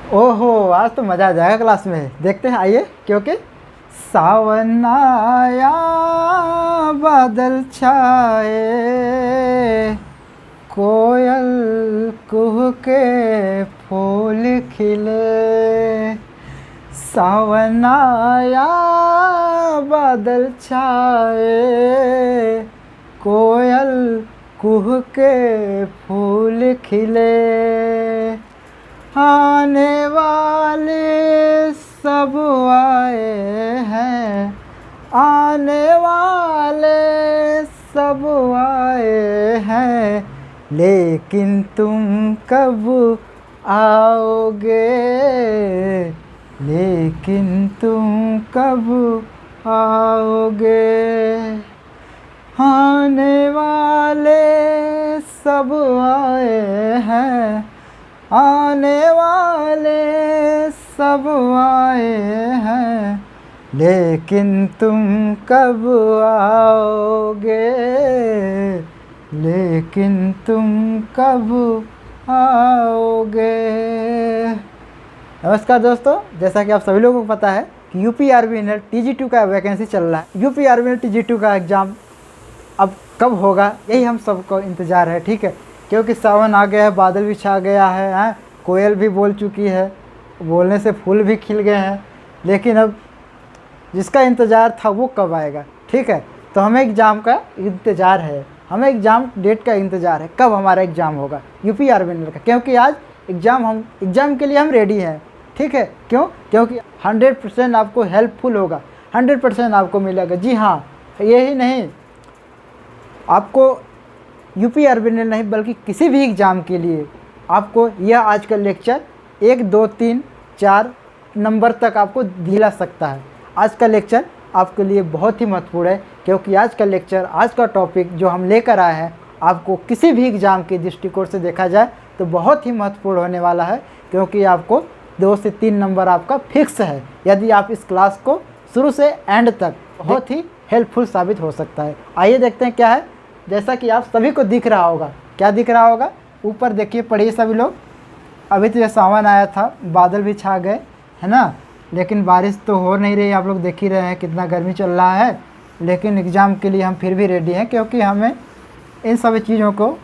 ओहो, आज तो मज़ा आ जाएगा क्लास में। देखते हैं, आइए। क्योंकि सावन आया, बादल छाए, कोयल कुह के फूल खिले। सावन आया, बादल छाए, कोयल कुह के फूल खिले। आने वाले सब आए हैं, आने वाले सब आए हैं, लेकिन तुम कब आओगे, लेकिन तुम कब आओगे। आने वाले सब आए हैं, आने वाले सब आए हैं, लेकिन तुम कब आओगे, लेकिन तुम कब आओगे। नमस्कार दोस्तों, जैसा कि आप सभी लोगों को पता है कि यूपी आर्मी नेट TG2 का वैकेंसी चल रहा है। यूपी आर्मी नेट TG2 का एग्ज़ाम अब कब होगा, यही हम सबको इंतज़ार है। ठीक है, क्योंकि सावन आ गया है, बादल भी छा गया है, कोयल भी बोल चुकी है, बोलने से फूल भी खिल गए हैं, लेकिन अब जिसका इंतज़ार था वो कब आएगा। ठीक है, तो हमें एग्ज़ाम का इंतज़ार है, हमें एग्ज़ाम डेट का इंतज़ार है, कब हमारा एग्ज़ाम होगा यूपी आर्मी नेट का। क्योंकि आज एग्ज़ाम के लिए हम रेडी हैं। ठीक है, क्यों? क्योंकि 100% आपको हेल्पफुल होगा, 100% आपको मिलेगा। जी हाँ, यही नहीं, आपको यूपी आर्मी नेट नहीं बल्कि किसी भी एग्ज़ाम के लिए आपको यह आज का लेक्चर 1, 2, 3, 4 नंबर तक आपको दिला सकता है। आज का लेक्चर आपके लिए बहुत ही महत्वपूर्ण है, क्योंकि आज का लेक्चर, आज का टॉपिक जो हम लेकर आए हैं, आपको किसी भी एग्ज़ाम के दृष्टिकोण से देखा जाए तो बहुत ही महत्वपूर्ण होने वाला है। क्योंकि आपको 2 से 3 नंबर आपका फिक्स है यदि आप इस क्लास को शुरू से एंड तक, बहुत ही हेल्पफुल साबित हो सकता है। आइए देखते हैं क्या है। जैसा कि आप सभी को दिख रहा होगा, क्या दिख रहा होगा? ऊपर देखिए, पढ़िए सभी लोग। अभी तो यह सावन आया था, बादल भी छा गए, है ना, लेकिन बारिश तो हो नहीं रही। आप लोग देख ही रहे हैं कितना गर्मी चल रहा है, लेकिन एग्ज़ाम के लिए हम फिर भी रेडी हैं, क्योंकि हमें इन सभी चीज़ों को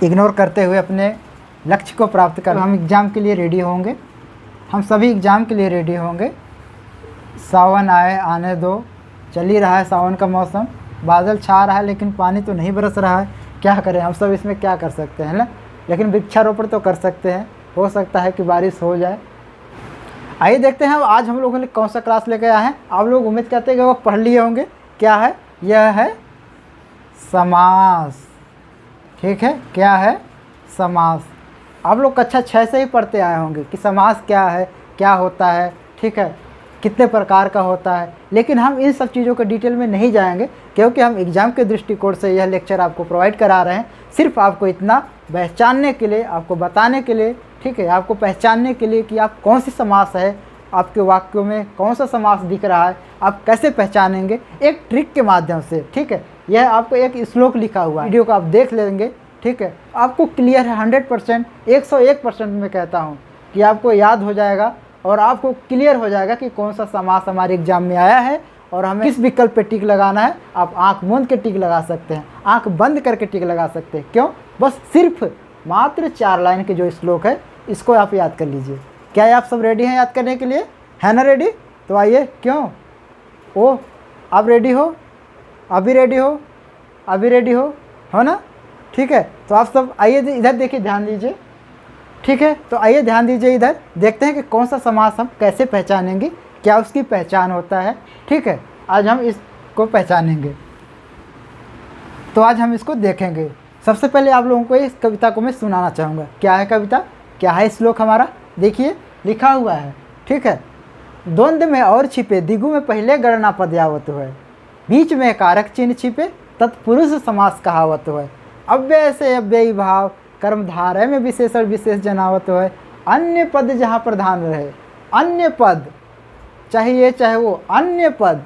इग्नोर करते हुए अपने लक्ष्य को प्राप्त कर, हम एग्ज़ाम के लिए रेडी होंगे। हम सभी एग्ज़ाम के लिए रेडी होंगे। सावन आए, आने दो, चल ही रहा है सावन का मौसम, बादल छा रहा है लेकिन पानी तो नहीं बरस रहा है। क्या करें हम सब इसमें, क्या कर सकते हैं ना, लेकिन वृक्षारोपण तो कर सकते हैं, हो सकता है कि बारिश हो जाए। आइए देखते हैं आज हम लोगों ने कौन सा क्लास लेकर आए हैं। आप लोग उम्मीद करते हैं कि वो पढ़ लिए होंगे। क्या है? यह है समास। ठीक है, क्या है? समास। आप लोग कक्षा 6 से ही पढ़ते आए होंगे कि समास क्या है, क्या होता है, ठीक है, कितने प्रकार का होता है। लेकिन हम इन सब चीज़ों के डिटेल में नहीं जाएंगे, क्योंकि हम एग्ज़ाम के दृष्टिकोण से यह लेक्चर आपको प्रोवाइड करा रहे हैं, सिर्फ आपको इतना पहचानने के लिए, आपको बताने के लिए, ठीक है, आपको पहचानने के लिए कि आप कौन सी समास है, आपके वाक्यों में कौन सा समास दिख रहा है, आप कैसे पहचानेंगे एक ट्रिक के माध्यम से। ठीक है, यह आपको एक श्लोक लिखा हुआ है, वीडियो को आप देख लेंगे। ठीक है, आपको क्लियर है 100%, 101% में कहता हूँ कि आपको याद हो जाएगा और आपको क्लियर हो जाएगा कि कौन सा समास हमारे एग्जाम में आया है और हमें किस विकल्प पे टिक लगाना है। आप आंख मूंद के टिक लगा सकते हैं, आंख बंद करके टिक लगा सकते हैं। क्यों? बस सिर्फ मात्र 4 लाइन के जो श्लोक है, इसको आप याद कर लीजिए। क्या आप सब रेडी हैं याद करने के लिए? है ना रेडी? तो आइए। क्यों? ओ, आप रेडी हो? अभी रेडी हो? अभी रेडी हो ना? ठीक है, तो आप सब आइए इधर देखिए, ध्यान दीजिए। ठीक है, तो आइए ध्यान दीजिए इधर, देखते हैं कि कौन सा समास हम कैसे पहचानेंगे, क्या उसकी पहचान होता है। ठीक है, आज हम इसको पहचानेंगे, तो आज हम इसको देखेंगे। सबसे पहले आप लोगों को इस कविता को मैं सुनाना चाहूँगा। क्या है कविता, क्या है श्लोक हमारा? देखिए लिखा हुआ है। ठीक है, द्वंद्व में और छिपे, दिगु में पहले गणना पद यावत है, बीच में कारक चिन्ह छिपे, तत्पुरुष समास कहावत है, अव्यय से अव्ययी भाव, कर्मधारय में विशेषण विशेष जनावत है, अन्य पद जहाँ प्रधान रहे। अन्य पद चाहिए, चाहे वो अन्य पद,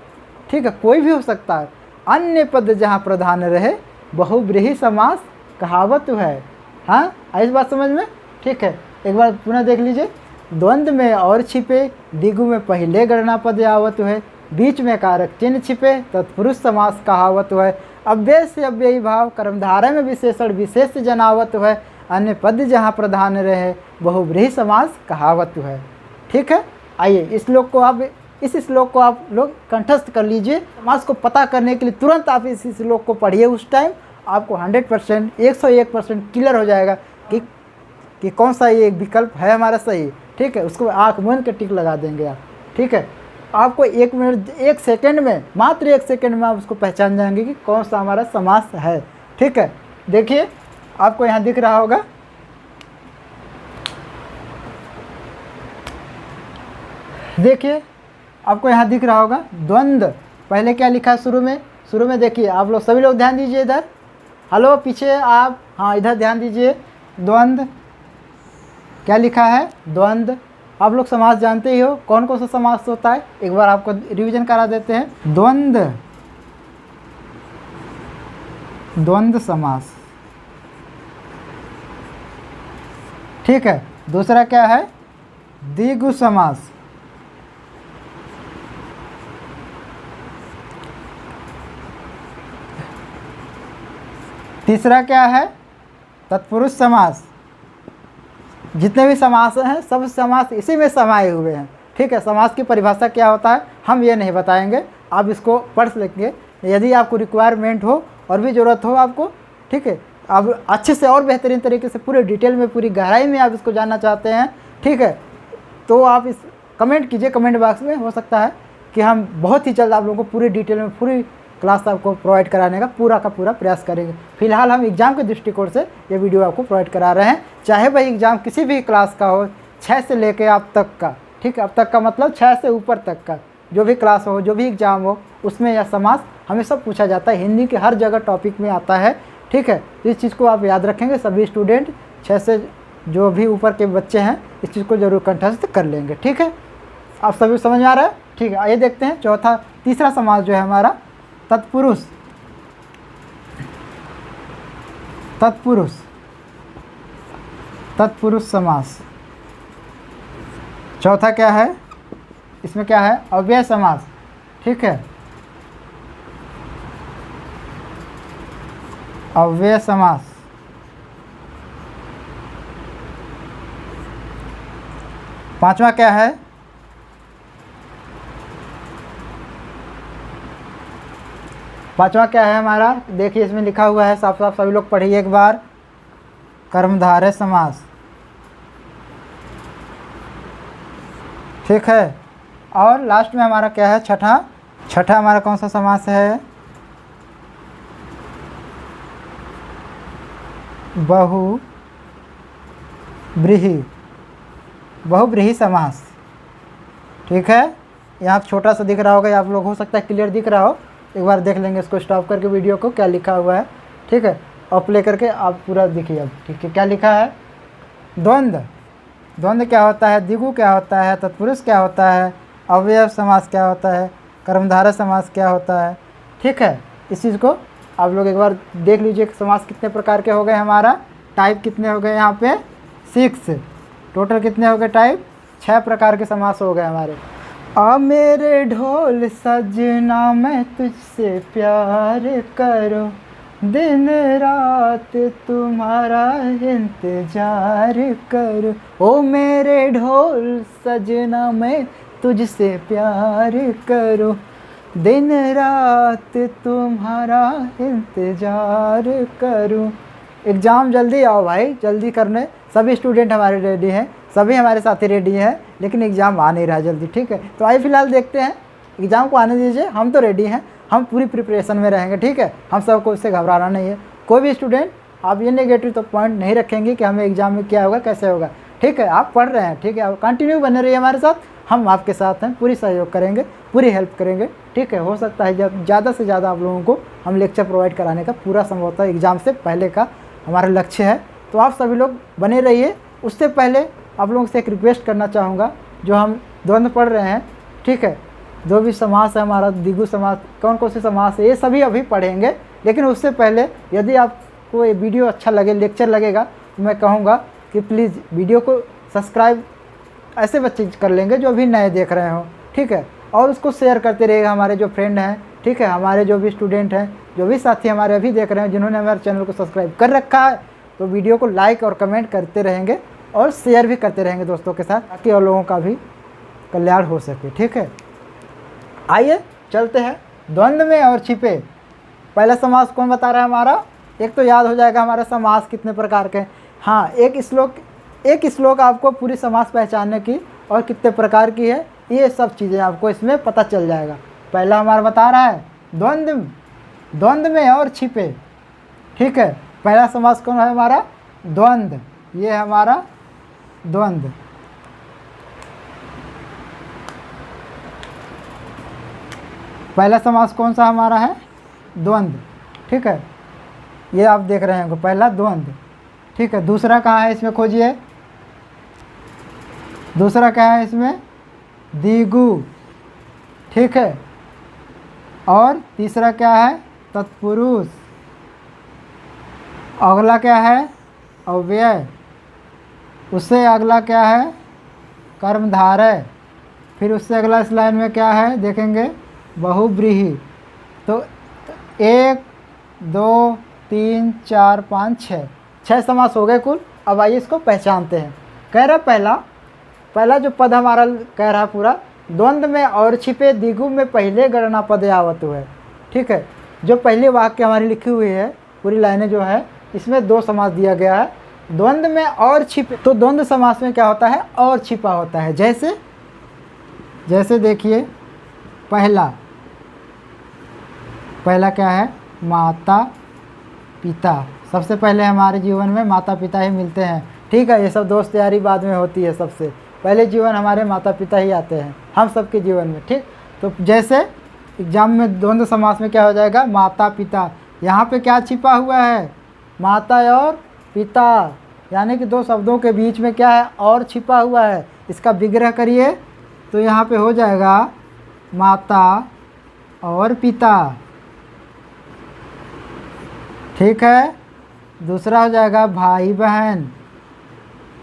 ठीक है, कोई भी हो सकता है, अन्य पद जहाँ प्रधान रहे, बहुब्रीहि समास कहावत है। हाँ, इस बात समझ में? ठीक है, एक बार पुनः देख लीजिए। द्वंद्व में और छिपे, दिगु में पहले गणना पद आवत है, बीच में कारक चिन्ह छिपे, तत्पुरुष समास कहावत है। अव्यय से अव्ययी भाव, कर्मधारय में विशेषण विशेष जनावत है, अन्य पद जहाँ प्रधान रहे, बहुव्रीहि समास कहावत है। ठीक है, आइए इस श्लोक को आप लोग कंठस्थ कर लीजिए। समास को पता करने के लिए तुरंत आप इस श्लोक को पढ़िए, उस टाइम आपको 100% 101% क्लियर हो जाएगा कि कौन सा ये विकल्प है हमारा सही। ठीक है, उसको आँख मूंद के टिक लगा देंगे आप। ठीक है, आपको 1 मिनट 1 सेकेंड में, मात्र 1 सेकेंड में आप उसको पहचान जाएंगे कि कौन सा हमारा समास है। ठीक है, देखिए आपको यहाँ दिख रहा होगा, देखिए आपको यहाँ दिख रहा होगा द्वंद्व। पहले क्या लिखा है शुरू में देखिए, आप लोग सभी लोग ध्यान दीजिए इधर। हेलो पीछे आप, हाँ इधर ध्यान दीजिए। द्वंद्व क्या लिखा है? द्वंद्व। आप लोग समास जानते ही हो, कौन कौन सा समास होता है, एक बार आपको रिवीजन करा देते हैं। द्वंद्व समास। ठीक है, दूसरा क्या है? द्विगु समास। तीसरा क्या है? तत्पुरुष समास। जितने भी समास हैं सब समास इसी में समाये हुए हैं। ठीक है, समास की परिभाषा क्या होता है हम ये नहीं बताएंगे, आप इसको पढ़ लेंगे यदि आपको रिक्वायरमेंट हो और भी ज़रूरत हो आपको। ठीक है, आप अच्छे से और बेहतरीन तरीके से पूरे डिटेल में, पूरी गहराई में आप इसको जानना चाहते हैं, ठीक है, तो आप इस कमेंट कीजिए कमेंट बॉक्स में। हो सकता है कि हम बहुत ही जल्द आप लोगों को पूरी डिटेल में पूरी क्लास आपको प्रोवाइड कराने का पूरा प्रयास करेंगे। फिलहाल हम एग्ज़ाम के दृष्टिकोण से ये वीडियो आपको प्रोवाइड करा रहे हैं, चाहे वही एग्ज़ाम किसी भी क्लास का हो, 6 से लेकर आप तक का। ठीक है, अब तक का मतलब 6 से ऊपर तक का जो भी क्लास हो, जो भी एग्ज़ाम हो, उसमें यह समास हमेशा पूछा जाता है। हिंदी के हर जगह टॉपिक में आता है। ठीक है, तो इस चीज़ को आप याद रखेंगे। सभी स्टूडेंट 6 से जो भी ऊपर के बच्चे हैं इस चीज़ को जरूर कंठस्थ कर लेंगे। ठीक है, आप सभी समझ में आ रहा है? ठीक है, आइए देखते हैं तीसरा समास जो है हमारा तत्पुरुष। तत्पुरुष समास। चौथा क्या है? इसमें क्या है? अव्यय समास। ठीक है, अव्यय समास। पांचवा क्या है? पांचवा क्या है हमारा? देखिए इसमें लिखा हुआ है साफ साफ, सभी लोग पढ़िए एक बार। कर्मधारय समास। ठीक है, और लास्ट में हमारा क्या है? छठा हमारा कौन सा समास है? बहुव्रीहि समास। ठीक है, यहाँ छोटा सा दिख रहा होगा, आप लोग हो सकता है क्लियर दिख रहा हो, एक बार देख लेंगे इसको स्टॉप करके वीडियो को, क्या लिखा हुआ है। ठीक है, और प्ले करके आप पूरा देखिए अब। ठीक है, क्या लिखा है? द्वंद्व क्या होता है? द्विगु क्या होता है? तत्पुरुष क्या होता है? अव्यय समास क्या होता है? कर्मधारय समास क्या होता है? ठीक है, इस चीज़ को आप लोग एक बार देख लीजिए। समास कितने प्रकार के हो गए हमारा, टाइप कितने हो गए यहाँ पे? 6। टोटल कितने हो गए टाइप? 6 प्रकार के समास हो गए हमारे। आ मेरे ढोल सजना मैं तुझसे प्यार करूं, दिन रात तुम्हारा इंतजार करूं। ओ मेरे ढोल सजना मैं तुझसे प्यार करूं, दिन रात तुम्हारा इंतजार करूं। एग्ज़ाम जल्दी आओ भाई, जल्दी करने। सभी स्टूडेंट हमारे रेडी हैं, सभी हमारे साथी रेडी हैं, लेकिन एग्ज़ाम आ नहीं रहा जल्दी। ठीक है, तो आइए फिलहाल देखते हैं, एग्ज़ाम को आने दीजिए। हम तो रेडी हैं, हम पूरी प्रिपरेशन में रहेंगे। ठीक है, हम सबको इससे घबराना नहीं है। कोई भी स्टूडेंट आप ये नेगेटिव तो पॉइंट नहीं रखेंगे कि हमें एग्ज़ाम में क्या होगा, कैसे होगा। ठीक है, आप पढ़ रहे हैं, ठीक है, आप कंटिन्यू बने रहिए हमारे साथ, हम आपके साथ हैं, पूरी सहयोग करेंगे, पूरी हेल्प करेंगे। ठीक है, हो सकता है ज़्यादा से ज़्यादा आप लोगों को हम लेक्चर प्रोवाइड कराने का पूरा संभवतः एग्ज़ाम से पहले का हमारा लक्ष्य है। तो आप सभी लोग बने रहिए। उससे पहले आप लोगों से एक रिक्वेस्ट करना चाहूँगा, जो हम द्वंद्व पढ़ रहे हैं, ठीक है, जो भी समास है हमारा, द्विगु समास, कौन कौन से समास है, ये सभी अभी पढ़ेंगे। लेकिन उससे पहले यदि आपको ये वीडियो अच्छा लगे, लेक्चर लगेगा, तो मैं कहूँगा कि प्लीज़ वीडियो को सब्सक्राइब ऐसे बच्चे कर लेंगे जो अभी नए देख रहे हो, ठीक है। और उसको शेयर करते रहेगा हमारे जो फ्रेंड हैं, ठीक है, हमारे जो भी स्टूडेंट हैं, जो भी साथी हमारे अभी देख रहे हैं जिन्होंने हमारे चैनल को सब्सक्राइब कर रखा है, तो वीडियो को लाइक और कमेंट करते रहेंगे और शेयर भी करते रहेंगे दोस्तों के साथ, ताकि और लोगों का भी कल्याण हो सके, ठीक है। आइए चलते हैं द्वंद्व में और छिपे। पहला समास कौन बता रहा है हमारा? एक तो याद हो जाएगा हमारा समास कितने प्रकार के। हाँ, एक श्लोक आपको पूरी समास पहचानने की और कितने प्रकार की है, ये सब चीज़ें आपको इसमें पता चल जाएगा। पहला हमारा बता रहा है द्वंद्व में और छिपे, ठीक है। पहला समास कौन है हमारा? द्वंद्व। ये है हमारा द्वंद्व। पहला समास कौन सा हमारा है? द्वंद्व, ठीक है। ये आप देख रहे हैं पहला द्वंद्व, ठीक है। दूसरा कहाँ है इसमें? खोजिए, दूसरा क्या है इसमें? द्विगु, ठीक है। और तीसरा क्या है? तत्पुरुष। अगला क्या है? अव्यय। उससे अगला क्या है? कर्मधारय। फिर उससे अगला इस लाइन में क्या है देखेंगे? बहुव्रीहि। तो 1 2 3 4 5 6 समास हो गए कुल। अब आइए इसको पहचानते हैं। कह रहा पहला जो पद हमारा कह रहा पूरा, द्वंद्व में और छिपे द्विगु में पहले गणना पद आवत है, ठीक है। जो पहले वाक्य हमारी लिखी हुई है पूरी लाइनें जो है, इसमें 2 समास दिया गया है, द्वंद्व में और छिपे। तो द्वंद्व समास में क्या होता है? और छिपा होता है। जैसे देखिए, पहला क्या है? माता पिता। सबसे पहले हमारे जीवन में माता पिता ही मिलते हैं, ठीक है। ये सब दोस्त यारी बाद में होती है, सबसे पहले जीवन हमारे माता पिता ही आते हैं हम सबके जीवन में, ठीक। तो जैसे एग्जाम में द्वंद्व समास में क्या हो जाएगा? माता पिता। यहाँ पे क्या छिपा हुआ है? माता और पिता, यानी कि 2 शब्दों के बीच में क्या है? और छिपा हुआ है। इसका विग्रह करिए तो यहाँ पे हो जाएगा माता और पिता, ठीक है। दूसरा हो जाएगा भाई बहन।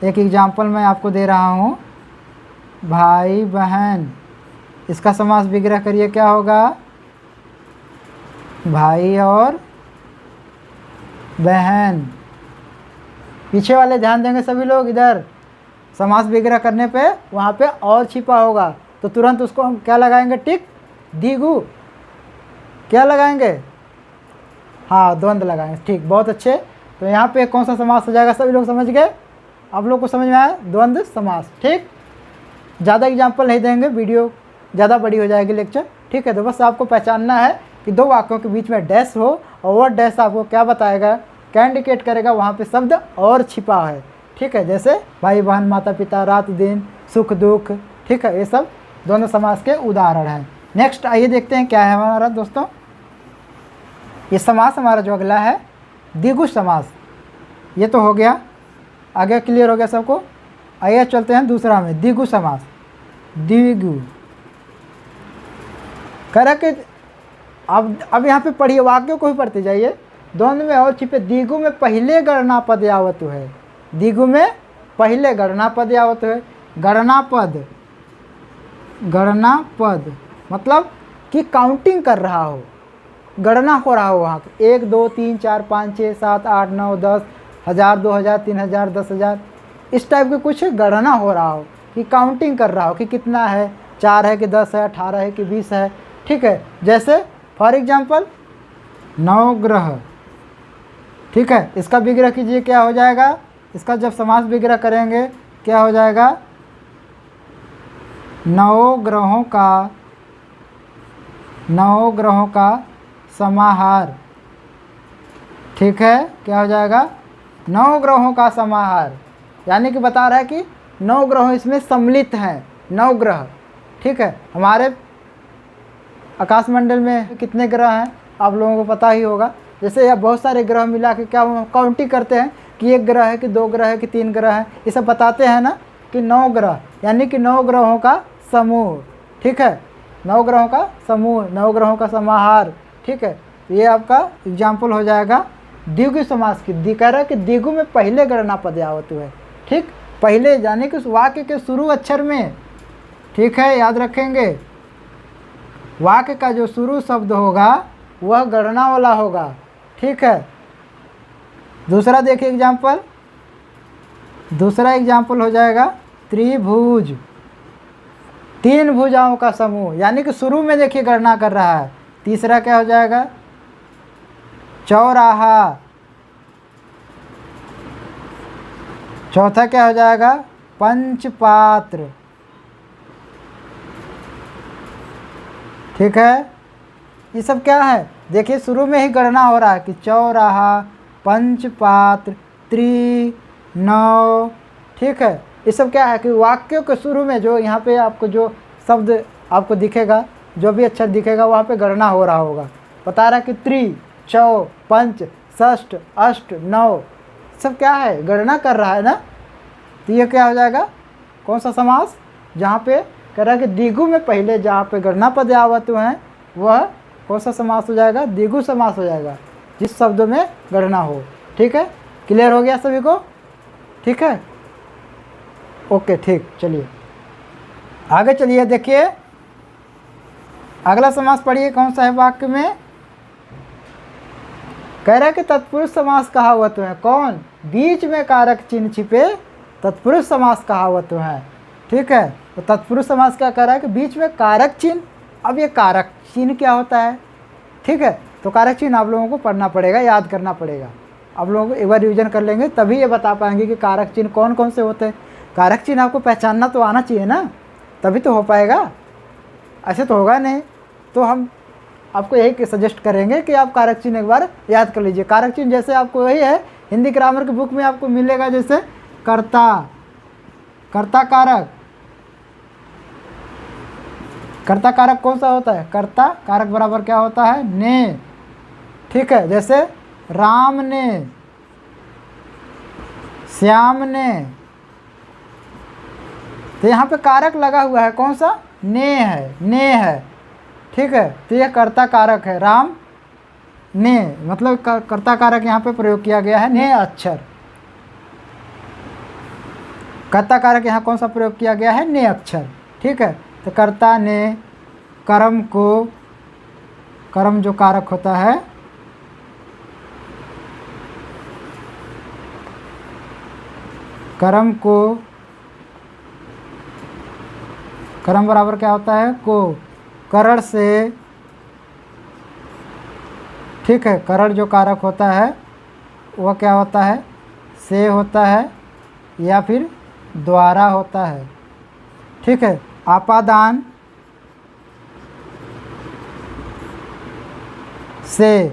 एक एग्जाम्पल मैं आपको दे रहा हूँ, भाई बहन। इसका समास विग्रह करिए, क्या होगा? भाई और बहन। पीछे वाले ध्यान देंगे सभी लोग, इधर समास विग्रह करने पे वहाँ पे और छिपा होगा तो तुरंत उसको हम क्या लगाएंगे? टिक। द्विगु क्या लगाएंगे? हाँ, द्वंद्व लगाएंगे, ठीक, बहुत अच्छे। तो यहाँ पे कौन सा समास हो जाएगा? सभी लोग समझ गए? आप लोग को समझ में आया? द्वंद्व समास, ठीक। ज़्यादा एग्जाम्पल नहीं देंगे, वीडियो ज़्यादा बड़ी हो जाएगी लेक्चर, ठीक है। तो बस आपको पहचानना है कि 2 वाक्यों के बीच में डैश हो, और वो डैश आपको क्या बताएगा? क्या इंडिकेट करेगा? वहाँ पे शब्द और छिपा है, ठीक है। जैसे भाई बहन, माता पिता, रात दिन, सुख दुख, ठीक है। ये सब द्वंद्व समास के उदाहरण हैं। नेक्स्ट आइए देखते हैं क्या है हमारा दोस्तों। ये समास हमारा जो अगला है द्विगु समास। ये तो हो गया, आगे क्लियर हो गया सबको। आइए चलते हैं दूसरा में, द्विगु समास। द्विगु कह रहा कि अब यहाँ पे पढ़िए, वाक्यों को ही पढ़ते जाइए। द्वंद्व में और छिपे द्विगु में पहले गणना पद आवत है। द्विगु में पहले गणना पद आवत है। गणना पद मतलब कि काउंटिंग कर रहा हो, गणना हो रहा हो वहाँ पे 1 2 3 4 5 6 7 8 9 10, 1000 2000 3000 10000, इस टाइप के कुछ गणना हो रहा हो, कि काउंटिंग कर रहा हो कि कितना है, 4 है कि 10 है, 18 है कि 20 है, ठीक है। जैसे फॉर एग्जांपल नवग्रह, ठीक है। इसका विग्रह कीजिए, क्या हो जाएगा? इसका जब समास विग्रह करेंगे क्या हो जाएगा? 9 ग्रहों का समाहार, ठीक है। क्या हो जाएगा? 9 ग्रहों का समाहार, यानी कि बता रहा है कि 9 ग्रह इसमें सम्मिलित हैं, 9 ग्रह, ठीक है। हमारे आकाशमंडल में कितने ग्रह हैं आप लोगों को पता ही होगा। जैसे या बहुत सारे ग्रह मिला के क्या काउंटिंग करते हैं कि 1 ग्रह है कि 2 ग्रह है कि 3 ग्रह है, ये सब बताते हैं ना, कि 9 ग्रह यानी कि 9 ग्रहों का समूह, ठीक है। 9 ग्रहों का समूह, 9 ग्रहों का समाहार, ठीक है। ये आपका एग्जाम्पल हो जाएगा द्विगु समास की। कह रहा है कि द्विगु में पहले गणना पद आवत है, ठीक। पहले, यानी कि उस वाक्य के शुरू अक्षर में, ठीक है, याद रखेंगे। वाक्य का जो शुरू शब्द होगा वह गणना वाला होगा, ठीक है। दूसरा देखिए एग्जाम्पल, दूसरा एग्जाम्पल हो जाएगा त्रिभुज, 3 भुजाओं का समूह, यानी कि शुरू में देखिए गणना कर रहा है। तीसरा क्या हो जाएगा, चौराहा। चौथा क्या हो जाएगा, पंचपात्र, ठीक है। ये सब क्या है, देखिए शुरू में ही गणना हो रहा है कि चौराहा, पंचपात्र, नौ, ठीक है। ये सब क्या है कि वाक्यों के शुरू में जो यहाँ पे आपको जो शब्द आपको दिखेगा, जो भी अक्षर दिखेगा, वहाँ पे गणना हो रहा होगा। बता रहा है कि त्रि, चौ, पंच, षष्ठ, अष्ट, नौ, सब क्या है, गणना कर रहा है ना। तो ये क्या हो जाएगा, कौन सा समास, जहाँ पे कह रहा है कि द्विगु में पहले जहाँ पे गणना पद आवत हुए हैं वह कौन सा समास हो जाएगा, द्विगु समास हो जाएगा, जिस शब्दों में गणना हो, ठीक है। क्लियर हो गया सभी को, ठीक है, ओके, ठीक। चलिए आगे चलिए, देखिए अगला समास पढ़िए, कौन सा है वाक्य में, कह रहा है कि तत्पुरुष समास कहावत है। कौन, बीच में कारक चिन्ह छिपे तत्पुरुष समास कहावत है, ठीक है। तो तत्पुरुष समास क्या कह रहा है कि बीच में कारक चिन्ह। अब ये कारक चिन्ह क्या होता है, ठीक है। तो कारक चिन्ह आप लोगों को पढ़ना पड़ेगा, याद करना पड़ेगा। आप लोगों को एक बार रिविजन कर लेंगे तभी ये बता पाएंगे कि कारक चिन्ह कौन कौन से होते हैं। कारक चिन्ह आपको पहचानना तो आना चाहिए ना, तभी तो हो पाएगा, ऐसे तो होगा नहीं। तो हम आपको यही सजेस्ट करेंगे कि आप कारक चिन्ह एक बार याद कर लीजिए। कारक चिन्ह जैसे आपको वही है, हिंदी ग्रामर की बुक में आपको मिलेगा, जैसे कर्ता, कर्ता कारक। कर्ता कारक कौन सा होता है, कर्ता कारक बराबर क्या होता है, ने, ठीक है। जैसे राम ने, श्याम ने, तो यहाँ पे कारक लगा हुआ है, कौन सा, ने है, ने है, ठीक है। तो यह कर्ता कारक है, राम ने, मतलब कर्ता कारक यहाँ पे प्रयोग किया गया है, ने अक्षर। कर्ता कारक यहाँ कौन सा प्रयोग किया गया है, ने अक्षर, ठीक है। तो कर्ता ने कर्म को, कर्म जो कारक होता है, कर्म को, कर्म बराबर क्या होता है, को, करण से, ठीक है। करण जो कारक होता है वह क्या होता है, से होता है या फिर द्वारा होता है, ठीक है। आपादान से,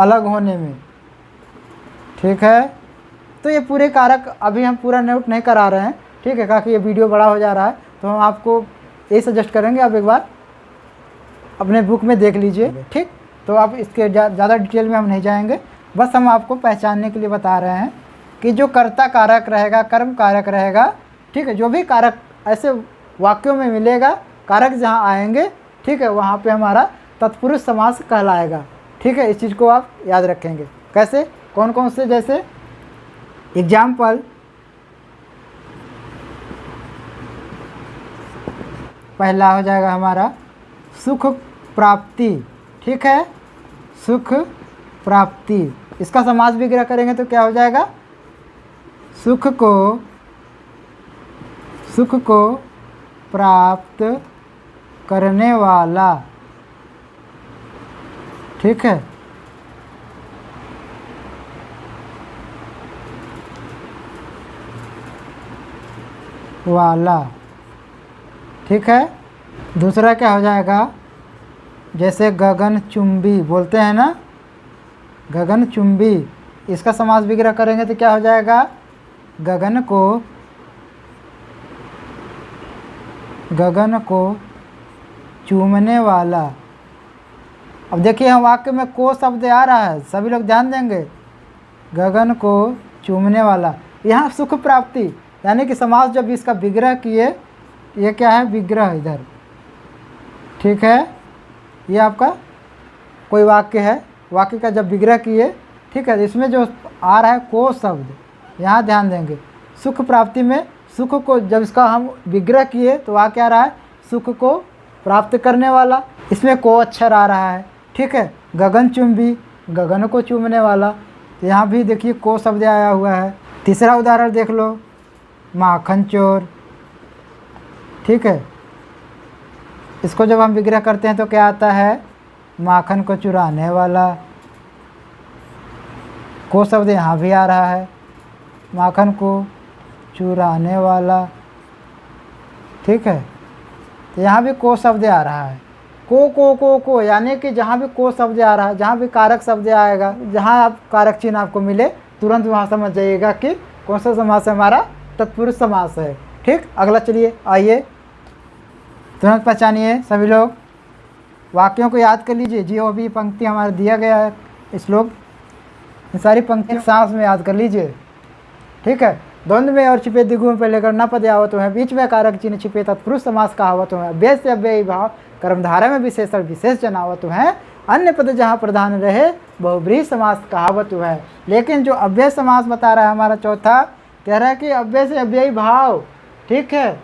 अलग होने में, ठीक है। तो ये पूरे कारक अभी हम पूरा नोट नहीं करा रहे हैं, ठीक है, क्योंकि ये वीडियो बड़ा हो जा रहा है। तो हम आपको ये सजेस्ट करेंगे, आप एक बार अपने बुक में देख लीजिए, ठीक। तो आप इसके ज़्यादा डिटेल में हम नहीं जाएंगे, बस हम आपको पहचानने के लिए बता रहे हैं कि जो कर्ता कारक रहेगा, कर्म कारक रहेगा, ठीक है। जो भी कारक ऐसे वाक्यों में मिलेगा, कारक जहाँ आएंगे, ठीक है, वहाँ पे हमारा तत्पुरुष समास कहलाएगा, ठीक है। इस चीज़ को आप याद रखेंगे। कैसे, कौन कौन से, जैसे एग्जाम्पल, पहला हो जाएगा हमारा सुख प्राप्ति, ठीक है, सुख प्राप्ति। इसका समास विग्रह करेंगे तो क्या हो जाएगा, सुख को प्राप्त करने वाला, ठीक है। वाला, ठीक है। दूसरा क्या हो जाएगा, जैसे गगनचुंबी बोलते हैं ना, गगनचुंबी, इसका समास विग्रह करेंगे तो क्या हो जाएगा, गगन को चूमने वाला। अब देखिए हम वाक्य में को शब्द आ रहा है, सभी लोग ध्यान देंगे, गगन को चूमने वाला। यहाँ सुख प्राप्ति, यानी कि समास जब इसका विग्रह किए, ये क्या है, विग्रह इधर, ठीक है। ये आपका कोई वाक्य है, वाक्य का जब विग्रह किए, ठीक है, इसमें जो आ रहा है को शब्द, यहाँ ध्यान देंगे, सुख प्राप्ति में सुख को जब इसका हम विग्रह किए तो वहाँ क्या रहा है, सुख को प्राप्त करने वाला। इसमें को अक्षर आ रहा है, ठीक है। गगनचुंबी, गगन को चूमने वाला, तो यहाँ भी देखिए को शब्द आया हुआ है। तीसरा उदाहरण देख लो, माखन चोर, ठीक है। इसको जब हम विग्रह करते हैं तो क्या आता है, माखन को चुराने वाला। को शब्द यहाँ भी आ रहा है, माखन को चुराने वाला, ठीक है। तो यहाँ भी को शब्द आ रहा है। को यानी कि जहाँ भी को शब्द आ रहा है, जहाँ भी कारक शब्द आएगा, जहाँ आप कारक चिन्ह आपको मिले तुरंत वहाँ समझ जाइएगा कि कौन सा समास हमारा तत्पुरुष समास है, ठीक। अगला चलिए आइए, तुरंत पहचानिए सभी लोग, वाक्यों को याद कर लीजिए। जो भी पंक्ति हमारा दिया गया है श्लोक, ये सारी पंक्ति सांस में याद कर लीजिए, ठीक है। द्वंद्व में और छिपे दिगु में पहले करना पद आवत है, बीच में कारक चिन्ह छिपे तत्पुरुष समास कहावत है, अव्यय से अव्ययी भाव कर्मधारा में विशेषण विशेष जनावत है, अन्य पद जहाँ प्रधान रहे बहुब्रीहि समास कहावत है। लेकिन जो अव्यय समास बता रहा है हमारा चौथा, कह रहा है कि अव्यय से अव्ययी भाव, ठीक है।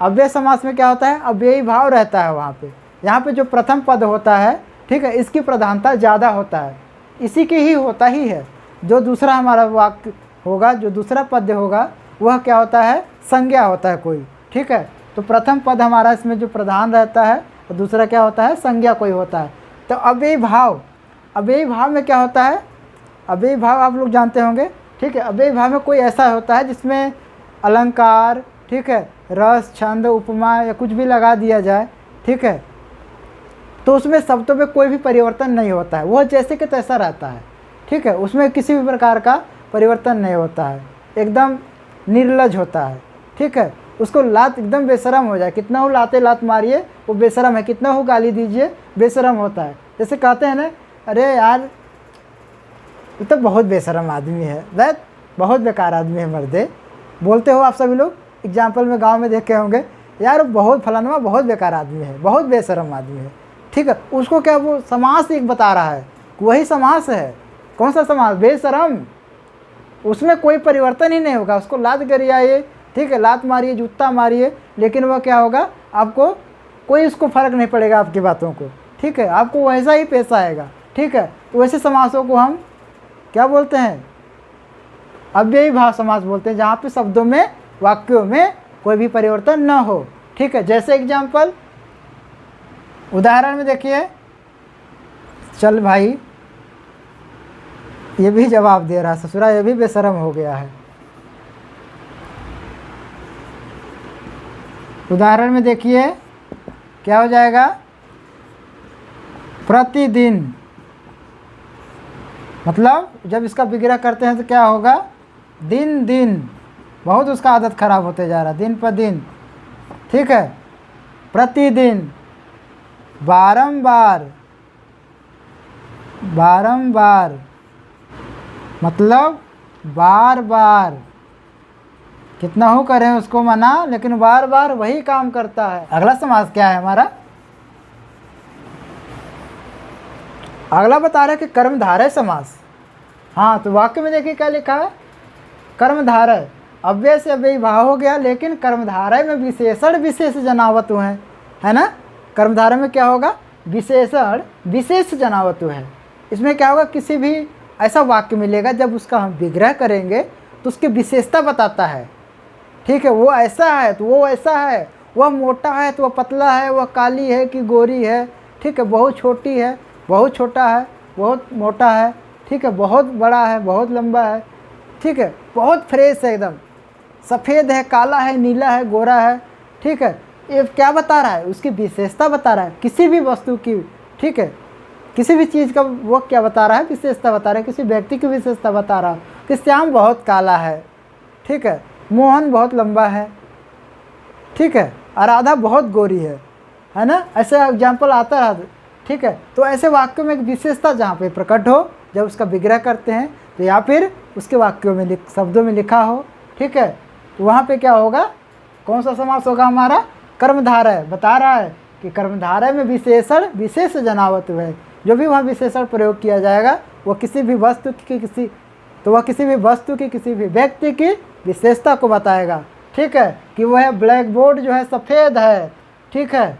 अव्यय समास में क्या होता है, अव्ययी भाव रहता है वहाँ पे। यहाँ पे जो प्रथम पद होता है, ठीक है, इसकी प्रधानता ज़्यादा होता है, इसी की ही होता ही है। जो दूसरा हमारा वाक्य होगा, जो दूसरा पद होगा, वह क्या होता है, संज्ञा होता है कोई, ठीक है। तो प्रथम पद हमारा इसमें जो प्रधान रहता है, और दूसरा क्या होता है, संज्ञा कोई होता है। तो अव्ययी भाव, अव्ययी भाव में क्या होता है, अव्ययी भाव आप लोग जानते होंगे, ठीक है। अव्ययी भाव में कोई ऐसा होता है जिसमें अलंकार, ठीक है, रस, छंद, उपमा या कुछ भी लगा दिया जाए, ठीक है, तो उसमें शब्दों में कोई भी परिवर्तन नहीं होता है, वह जैसे कि तैसा रहता है, ठीक है। उसमें किसी भी प्रकार का परिवर्तन नहीं होता है, एकदम निर्लज होता है, ठीक है। उसको लात एकदम बेशरम हो जाए, कितना हो लाते लात मारिए वो बेशरम है, कितना हो गाली दीजिए बेशरम होता है। जैसे कहते हैं ना, अरे यार ये तो बहुत बेशरम आदमी है, वह बहुत बेकार आदमी है मर्दे, बोलते हो आप सभी लोग। एग्जाम्पल में गांव में देखे होंगे, यार बहुत फलाना बहुत बेकार आदमी है, बहुत बेशरम आदमी है, ठीक है। उसको क्या वो समास एक बता रहा है, वही समास है। कौन सा समास, बेशरम, उसमें कोई परिवर्तन ही नहीं होगा। उसको लात गरियाए, ठीक है, लात मारिए, जूता मारिए, लेकिन वह क्या होगा, आपको कोई उसको फ़र्क नहीं पड़ेगा आपकी बातों को, ठीक है। आपको वैसा ही पेश आएगा, ठीक है। तो वैसे समासों को हम क्या बोलते हैं, अव्ययी भाव समास बोलते हैं, जहाँ पे शब्दों में, वाक्यों में कोई भी परिवर्तन न हो, ठीक है। जैसे एग्जाम्पल, उदाहरण में देखिए, चल भाई, ये भी जवाब दे रहा है, ससुरा ये भी बेशरम हो गया है। उदाहरण में देखिए क्या हो जाएगा, प्रतिदिन, मतलब जब इसका विग्रह करते हैं तो क्या होगा, दिन दिन, बहुत उसका आदत खराब होते जा रहा है दिन पर दिन, ठीक है। प्रतिदिन, बारंबार, बारंबार मतलब बार बार, कितना हो करें उसको मना, लेकिन बार बार वही काम करता है। अगला समास क्या है हमारा, अगला बता रहा है कि कर्मधारय समास। हाँ, तो वाक्य में देखिए क्या लिखा है, कर्मधारय, अव्यय से अव्ययी भाव हो गया, लेकिन कर्मधारय में विशेषण विशेष जनावतु है ना। कर्मधारय में क्या होगा, विशेषण विशेष जनावतु है। इसमें क्या होगा, किसी भी ऐसा वाक्य मिलेगा जब उसका हम विग्रह करेंगे तो उसकी विशेषता बताता है, ठीक है। वो ऐसा है तो वो ऐसा है, वह मोटा है तो वह पतला है, वह काली है कि गोरी है, ठीक है। बहुत छोटी है, बहुत छोटा है, बहुत मोटा है, ठीक है। बहुत बड़ा है, बहुत लंबा है, ठीक है। बहुत फ्रेश है, एकदम सफ़ेद है, काला है, नीला है, गोरा है, ठीक है। ये क्या बता रहा है, उसकी विशेषता बता रहा है, किसी भी वस्तु की, ठीक है, किसी भी चीज़ का वो क्या बता रहा है, विशेषता बता रहा है। किसी व्यक्ति की विशेषता बता रहा है कि श्याम बहुत काला है, ठीक है, मोहन बहुत लंबा है, ठीक है, और राधा बहुत गोरी है ना। ऐसे एग्जाम्पल आता रहा, ठीक है। तो ऐसे वाक्यों में एक विशेषता जहाँ पे प्रकट हो, जब उसका विग्रह करते हैं तो या फिर उसके वाक्यों में शब्दों में लिखा हो, ठीक है, तो वहाँ पे क्या होगा, कौन सा समास होगा हमारा, कर्मधारय। बता रहा है कि कर्मधारय में विशेषण विशेष जनावत है, जो भी वहाँ विशेषण प्रयोग किया जाएगा वो किसी भी वस्तु की, किसी तो वह किसी भी वस्तु की, किसी भी व्यक्ति की विशेषता को बताएगा। ठीक है, कि वह ब्लैक बोर्ड जो है सफ़ेद है। ठीक है,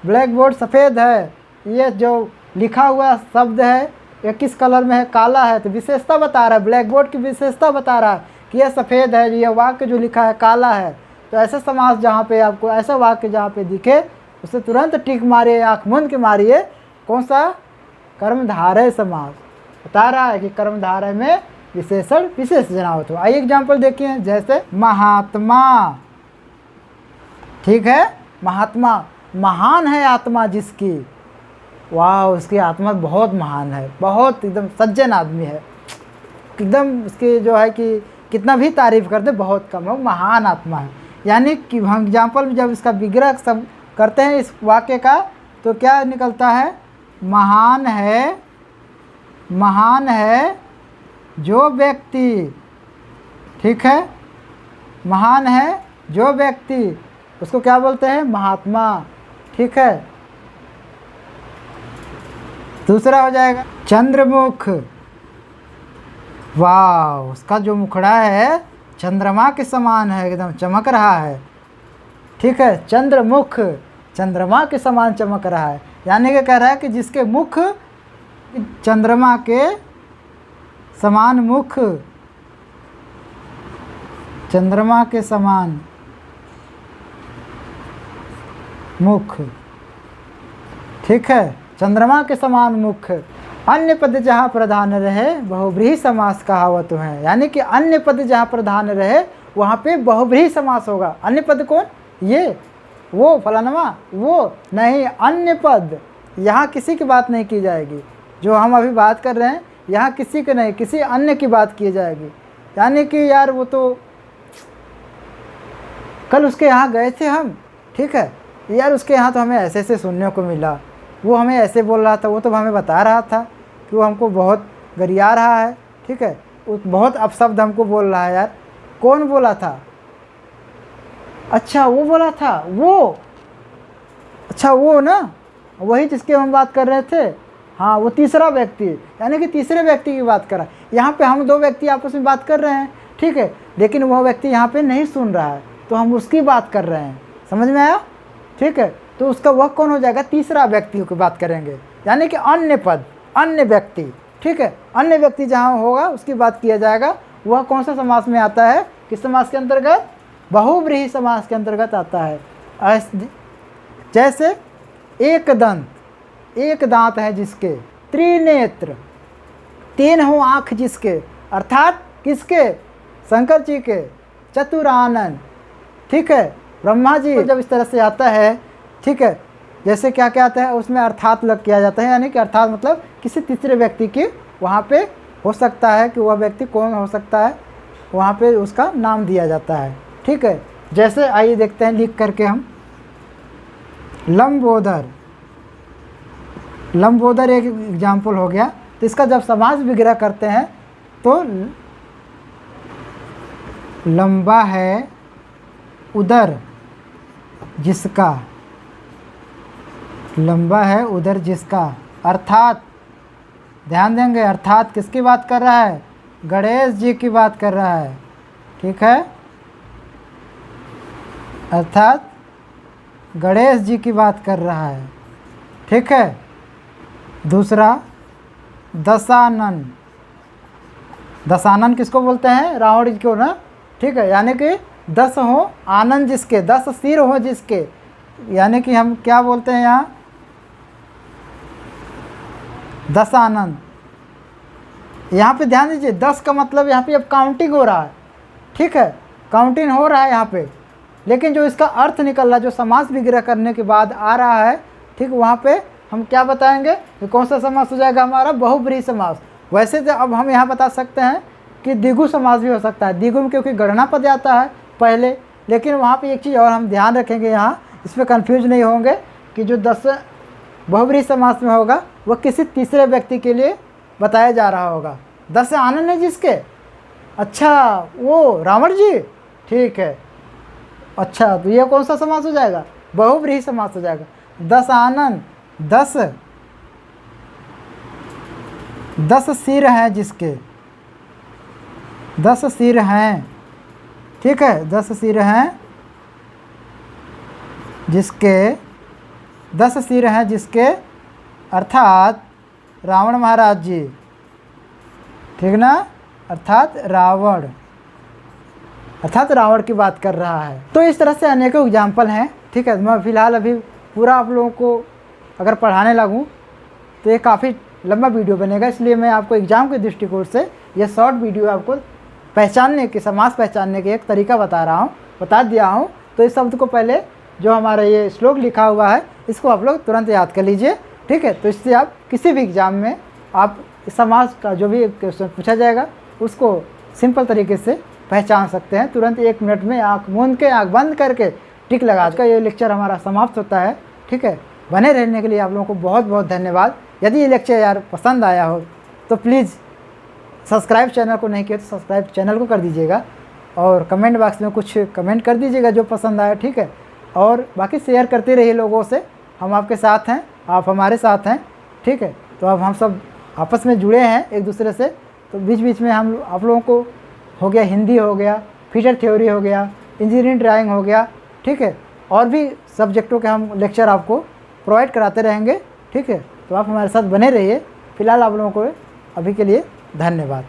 ब्लैक बोर्ड सफ़ेद है, ये जो लिखा हुआ शब्द है ये किस कलर में है, काला है, तो विशेषता बता रहा है, ब्लैक बोर्ड की विशेषता बता रहा है कि यह सफ़ेद है, यह वाक्य जो लिखा है काला है। तो ऐसा समास जहाँ पे आपको ऐसा वाक्य जहाँ पे दिखे उसे तुरंत टिक मारिए, आँख मूंद के मारिए। कौन सा? कर्मधारय समास बता रहा है कि कर्मधारय में विशेषण विशेष जनावत हो। आइए एग्जाम्पल देखिए, जैसे महात्मा। ठीक है, महात्मा, महान है आत्मा जिसकी, वाह उसकी आत्मा बहुत महान है, बहुत एकदम सज्जन आदमी है, एकदम उसकी जो है कि कितना भी तारीफ कर दे बहुत कम है, महान आत्मा है। यानी कि हम एग्जाम्पल में जब इसका विग्रह सब करते हैं इस वाक्य का तो क्या निकलता है? महान है जो व्यक्ति, ठीक है, महान है जो व्यक्ति, उसको क्या बोलते हैं? महात्मा। ठीक है, दूसरा हो जाएगा चंद्रमुख। वाह उसका जो मुखड़ा है चंद्रमा के समान है, एकदम चमक रहा है। ठीक है, चंद्रमुख, चंद्रमा के समान चमक रहा है। यानी कि कह रहा है कि जिसके मुख चंद्रमा के समान मुख, चंद्रमा के समान मुख। ठीक है, चंद्रमा के समान मुख। अन्य पद जहाँ प्रधान रहे बहुव्रीहि समास कहावत है। यानी कि अन्य पद जहाँ प्रधान रहे वहाँ पे बहुव्रीहि समास होगा। अन्य पद कौन? ये, वो, फलानमा, वो नहीं, अन्य पद। यहाँ किसी की बात नहीं की जाएगी, जो हम अभी बात कर रहे हैं यहाँ किसी की नहीं, किसी अन्य की बात की जाएगी। यानी कि यार वो तो कल उसके यहाँ गए थे हम, ठीक है यार, उसके यहाँ तो हमें ऐसे ऐसे सुनने को मिला, वो हमें ऐसे बोल रहा था, वो तो हमें बता रहा था कि वो हमको बहुत गरिया रहा है। ठीक है, वो बहुत अपशब्द हमको बोल रहा है। यार कौन बोला था? अच्छा वो बोला था, वो, अच्छा वो ना, वही जिसके हम बात कर रहे थे। हाँ वो तीसरा व्यक्ति, यानी कि तीसरे व्यक्ति की बात कर रहा है। यहाँ पे हम दो व्यक्ति आपस में बात कर रहे हैं, ठीक है, लेकिन वह व्यक्ति यहाँ पे नहीं सुन रहा है, तो हम उसकी बात कर रहे हैं। समझ में आया? ठीक है, तो उसका वह कौन हो जाएगा? तीसरा व्यक्ति की बात करेंगे, यानी कि अन्य पद, अन्य व्यक्ति। ठीक है, अन्य व्यक्ति जहाँ होगा उसकी बात किया जाएगा। वह कौन सा समास में आता है? किस समास के अंतर्गत? बहुव्रीहि समास के अंतर्गत आता है। जैसे एक दंत, एक दांत है जिसके, त्रिनेत्र, तीन हो आँख जिसके, अर्थात किसके? शंकर जी के। चतुरानन, ठीक है, ब्रह्मा जी। जब इस तरह से आता है, ठीक है, जैसे क्या क्या आता है उसमें अर्थात लग किया जाता है, यानी कि अर्थात मतलब किसी तीसरे व्यक्ति की वहाँ पे हो सकता है कि वह व्यक्ति कौन हो सकता है, वहाँ पे उसका नाम दिया जाता है। ठीक है, जैसे आइए देखते हैं लिख करके हम, लंबोदर। लंबोदर एक एग्जाम्पल हो गया। तो इसका जब समास विग्रह करते हैं तो लंबा है उदर जिसका, लंबा है उदर जिसका, अर्थात ध्यान देंगे, अर्थात किसकी बात कर रहा है? गणेश जी की बात कर रहा है। ठीक है, अर्थात गणेश जी की बात कर रहा है। ठीक है, दूसरा दशानन। दशानन किसको बोलते हैं? रावण जी को ना। ठीक है, यानी कि 10 हो आनंद जिसके, 10 सिर हो जिसके, यानी कि हम क्या बोलते हैं यहाँ? दशानन। यहाँ पे ध्यान दीजिए, 10 का मतलब यहाँ पे अब काउंटिंग हो रहा है। ठीक है, काउंटिंग हो रहा है यहाँ पे, लेकिन जो इसका अर्थ निकल रहा है, जो समास विग्रह करने के बाद आ रहा है, ठीक, वहाँ पे हम क्या बताएंगे कि कौन सा समास हो जाएगा हमारा? बहुव्रीहि समास। वैसे तो अब हम यहाँ बता सकते हैं कि द्विगु समास भी हो सकता है। द्विगु में क्योंकि गणना पद आता है पहले, लेकिन वहाँ पे एक चीज़ और हम ध्यान रखेंगे, यहाँ इस पर कन्फ्यूज नहीं होंगे कि जो 10 बहुव्रीहि समास में होगा वह किसी तीसरे व्यक्ति के लिए बताया जा रहा होगा। 10 आनंद है जिसके, अच्छा वो रावण जी, ठीक है, अच्छा तो ये कौन सा समास हो जाएगा? बहुव्रीहि समास हो जाएगा। 10 आनंद, 10 सिर हैं जिसके, 10 सिर हैं, ठीक है, 10 सिर हैं जिसके अर्थात रावण महाराज जी, ठीक ना, अर्थात रावण की बात कर रहा है। तो इस तरह से अनेकों एग्जाम्पल हैं, ठीक है। मैं फ़िलहाल अभी पूरा आप लोगों को अगर पढ़ाने लगूँ तो ये काफ़ी लंबा वीडियो बनेगा, इसलिए मैं आपको एग्ज़ाम के दृष्टिकोण से ये शॉर्ट वीडियो आपको समास पहचानने के एक तरीका बता दिया हूँ। तो इस शब्द को पहले जो हमारा ये श्लोक लिखा हुआ है इसको आप लोग तुरंत याद कर लीजिए, ठीक है। तो इससे आप किसी भी एग्ज़ाम में आप समास का जो भी क्वेश्चन पूछा जाएगा उसको सिंपल तरीके से पहचान सकते हैं तुरंत, 1 मिनट में आँख मूंद के, आँख बंद करके टिक लगा का ये लेक्चर हमारा समाप्त होता है, ठीक है। बने रहने के लिए आप लोगों को बहुत बहुत धन्यवाद। यदि ये लेक्चर यार पसंद आया हो तो प्लीज़ सब्सक्राइब चैनल को नहीं किया तो सब्सक्राइब चैनल को कर दीजिएगा, और कमेंट बॉक्स में कुछ कमेंट कर दीजिएगा जो पसंद आया, ठीक है। और बाकी शेयर करते रहिए लोगों से, हम आपके साथ हैं, आप हमारे साथ हैं, ठीक है। तो अब हम सब आपस में जुड़े हैं एक दूसरे से, तो बीच बीच में हम आप लोगों को हो गया हिंदी हो गया, फीचर थ्योरी हो गया, इंजीनियरिंग ड्राइंग हो गया, ठीक है, और भी सब्जेक्टों के हम लेक्चर आपको प्रोवाइड कराते रहेंगे, ठीक है। तो आप हमारे साथ बने रहिए। फ़िलहाल आप लोगों को अभी के लिए धन्यवाद।